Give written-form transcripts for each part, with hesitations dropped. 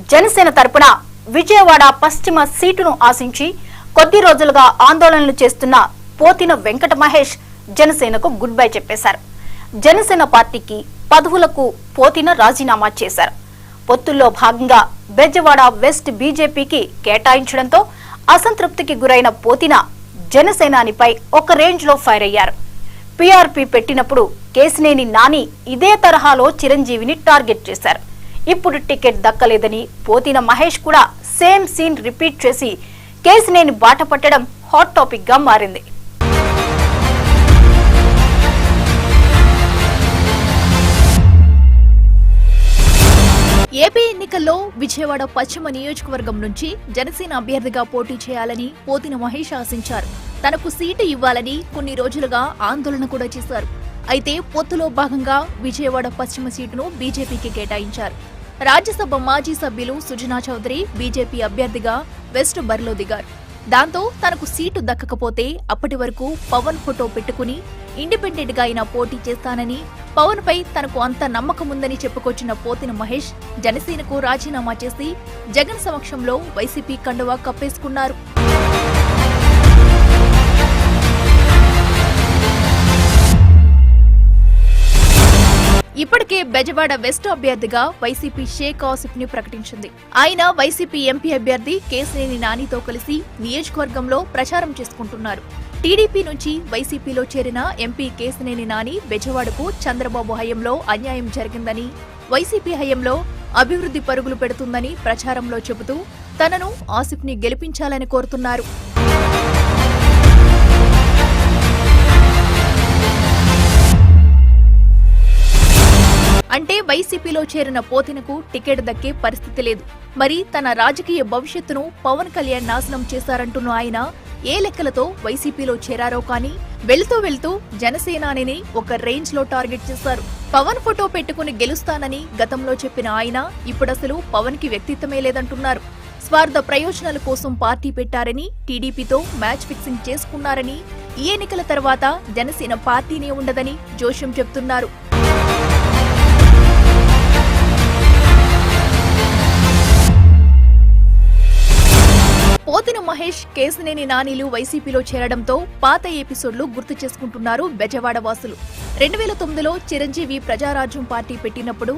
జనసేన తరపున విజయవాడ పశ్చిమ సీటును ఆశించి కొద్ది రోజులుగా ఆందోళనలు చేస్తున్న పోతిన వెంకట మహేష్ జనసేనకు గుడ్ బై చెప్పేశారు. జనసేన పార్టీకి పదవులకు పోతిన రాజీనామా చేశారు. పొత్తుల్లో భాగంగా బెజవాడ వెస్ట్ బీజేపీకి కేటాయించడంతో అసంతృప్తికి గురైన పోతిన జనసేనానిపై ఒక రేంజ్ లో ఫైర్ అయ్యారు. పీఆర్పీ పెట్టినప్పుడు కేసినేని నాని ఇదే తరహాలో చిరంజీవిని టార్గెట్ చేశారు. ఇప్పుడు టికెట్ దక్కలేదని పోతిన మహేష్ కూడా సేమ్ సీన్ రిపీట్ చేసి కేసినేని బాట పట్టడం హాట్ టాపిక్ గా మారింది. ఏపీ ఎన్నికల్లో విజయవాడ పశ్చిమ నియోజకవర్గం నుంచి జనసేన అభ్యర్థిగా పోటీ చేయాలని పోతిన మహేష్ ఆశించారు. తనకు సీటు ఇవ్వాలని కొన్ని రోజులుగా ఆందోళన కూడా చేశారు. అయితే పొత్తులో భాగంగా విజయవాడ పశ్చిమ సీటును బీజేపీకి కేటాయించారు. రాజ్యసభ మాజీ సభ్యులు సుజనా చౌదరి బీజేపీ అభ్యర్థిగా వెస్ట్ బరిలో దిగారు. దాంతో తనకు సీటు దక్కకపోతే అప్పటి వరకు పవన్ ఫోటో పెట్టుకుని ఇండిపెండెంట్ గా అయినా పోటీ చేస్తానని, పవన్ పై తనకు అంత నమ్మకం ఉందని చెప్పుకొచ్చిన పోతిన మహేష్ జనసేనకు రాజీనామా చేసి జగన్ సమక్షంలో వైసీపీ కండువా కప్పేసుకున్నారు. ఇప్పటికే బెజవాడ వెస్ట్ అభ్యర్థిగా వైసీపీ షేక్ ఆసిఫ్ ని ప్రకటించింది. ఆయన వైసీపీ ఎంపీ అభ్యర్థి కేసినేని నానితో కలిసి నియోజకవర్గంలో ప్రచారం చేసుకుంటున్నారు. టీడీపీ నుంచి వైసీపీలో చేరిన ఎంపీ కేసినేని నాని బెజవాడకు చంద్రబాబు హయాంలో అన్యాయం జరిగిందని, వైసీపీ హయాంలో అభివృద్ధి పరుగులు పెడుతుందని ప్రచారంలో చెబుతూ తనను ఆసిఫ్ ని గెలిపించాలని కోరుతున్నారు. అంటే వైసీపీలో చేరిన పోతినకు టికెట్ దక్కే పరిస్థితి లేదు. మరి తన రాజకీయ భవిష్యత్తును పవన్ కళ్యాణ్ నాశనం చేశారంటున్న ఆయన ఏ లెక్కలతో వైసీపీలో చేరారో కానీ వెళ్తూ జనసేనాని ఒక రేంజ్ లో టార్గెట్ చేశారు. పవన్ ఫోటో పెట్టుకుని గెలుస్తానని గతంలో చెప్పిన ఆయన ఇప్పుడసలు పవన్ కి వ్యక్తిత్వమే లేదంటున్నారు. స్వార్థ ప్రయోజనాల కోసం పార్టీ పెట్టారని, టీడీపీతో మ్యాచ్ ఫిక్సింగ్ చేసుకున్నారని, ఈ ఎన్నికల తర్వాత జనసేన పార్టీనే ఉండదని జోష్యం చెప్తున్నారు. పోతిన మహేష్, కేసినేని నానిలు వైసీపీలో చేరడంతో పాత ఎపిసోడ్లు గుర్తు చేసుకుంటున్నారు బెజవాడ వాసులు. 2009లో చిరంజీవి ప్రజారాజ్యం పార్టీ పెట్టినప్పుడు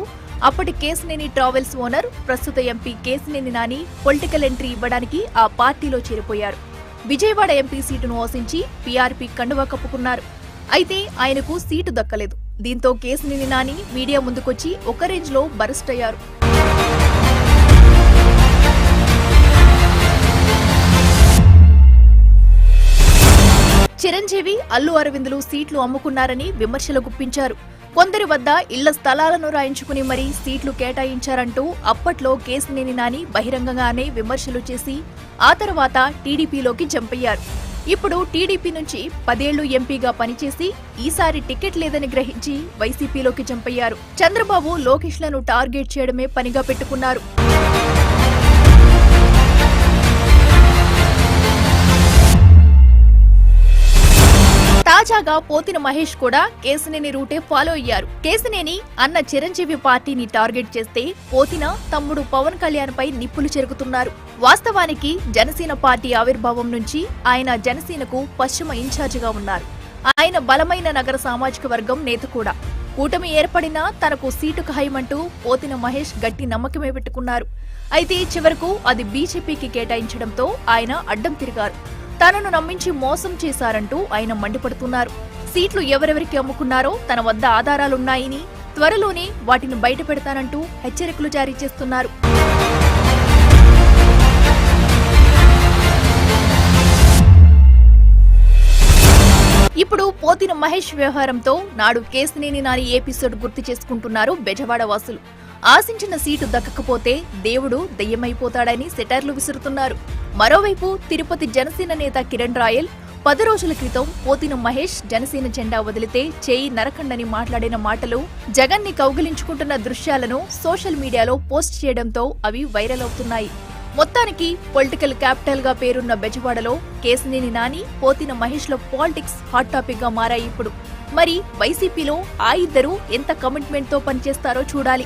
అప్పటి కేసినేని ట్రావెల్స్ ఓనర్, ప్రస్తుత MP Kesineni Nani political entry ఇవ్వడానికి ఆ పార్టీలో చేరిపోయారు. విజయవాడ ఎంపీ సీటును ఆశించి పీఆర్పీ కండువా కప్పుకున్నారు. అయితే ఆయనకు సీటు దక్కలేదు. దీంతో కేసినేని నాని మీడియా ముందుకొచ్చి ఒక రేంజ్ లో బరస్ట్ అయ్యారు. చిరంజీవి, అల్లు అరవిందులు సీట్లు అమ్ముకున్నారని విమర్శలు గుప్పించారు. కొందరి వద్ద ఇళ్ల స్థలాలను రాయించుకుని మరీ సీట్లు కేటాయించారంటూ అప్పట్లో కేసినేని నాని బహిరంగంగానే విమర్శలు చేసి ఆ తర్వాత టీడీపీలోకి జంపయ్యారు. ఇప్పుడు టీడీపీ నుంచి 10 ఏళ్లు ఎంపీగా పనిచేసి ఈసారి టికెట్ లేదని గ్రహించి వైసీపీలోకి జంపయ్యారు. చంద్రబాబు, లోకేష్ లను టార్గెట్ చేయడమే పనిగా పెట్టుకున్నారు. తాజాగా పోతిన మహేష్ కూడా కేసినేని రూటే ఫాలో అయ్యారు. కేసినేని అన్న చిరంజీవి పార్టీని టార్గెట్ చేస్తే పోతిన తమ్ముడు పవన్ కళ్యాణ్ పై నిప్పులు చెరుగుతున్నారు. వాస్తవానికి జనసేన పార్టీ ఆవిర్భావం నుంచి ఆయన జనసేనకు పశ్చిమ ఇన్ఛార్జిగా ఉన్నారు. ఆయన బలమైన నగర సామాజిక వర్గం నేత కూడా. కూటమి ఏర్పడినా తనకు సీటు ఖాయమంటూ పోతిన మహేష్ గట్టి నమ్మకమే పెట్టుకున్నారు. అయితే చివరకు అది బీజేపీకి కేటాయించడంతో ఆయన అడ్డం తిరిగారు. తనను నమ్మించి మోసం చేశారంటూ ఆయన మండిపడుతున్నారు. సీట్లు ఎవరెవరికి అమ్ముకున్నారో తన వద్ద ఆధారాలున్నాయని, త్వరలోనే వాటిని బయట పెడతానంటూ హెచ్చరికలు జారీ చేస్తున్నారు. ఇప్పుడు పోతిన మహేష్ వ్యవహారంతో నాడు కేసినేని నాని ఎపిసోడ్ గుర్తు చేసుకుంటున్నారు బెజవాడ వాసులు. ఆశించిన సీటు దక్కకపోతే దేవుడు దెయ్యమైపోతాడని సెటైర్లు విసురుతున్నారు. మరోవైపు తిరుపతి జనసేన నేత కిరణ్ రాయల్ 10 రోజుల క్రితం పోతిన మహేష్ జనసేన జెండా వదిలితే చేయి నరకండని మాట్లాడిన మాటలు, జగన్ ని కౌగిలించుకుంటున్న దృశ్యాలను సోషల్ మీడియాలో పోస్ట్ చేయడంతో అవి వైరల్ అవుతున్నాయి. మొత్తానికి పొలిటికల్ క్యాపిటల్ గా పేరున్న బెజవాడలో కేసినేని నాని, పోతిన మహేష్ లో పాలిటిక్స్ హాట్ టాపిక్ గా మారాయి ఇప్పుడు. మరి వైసీపీలో ఆ ఇద్దరు ఎంత కమిట్మెంట్ తో పనిచేస్తారో చూడాలి.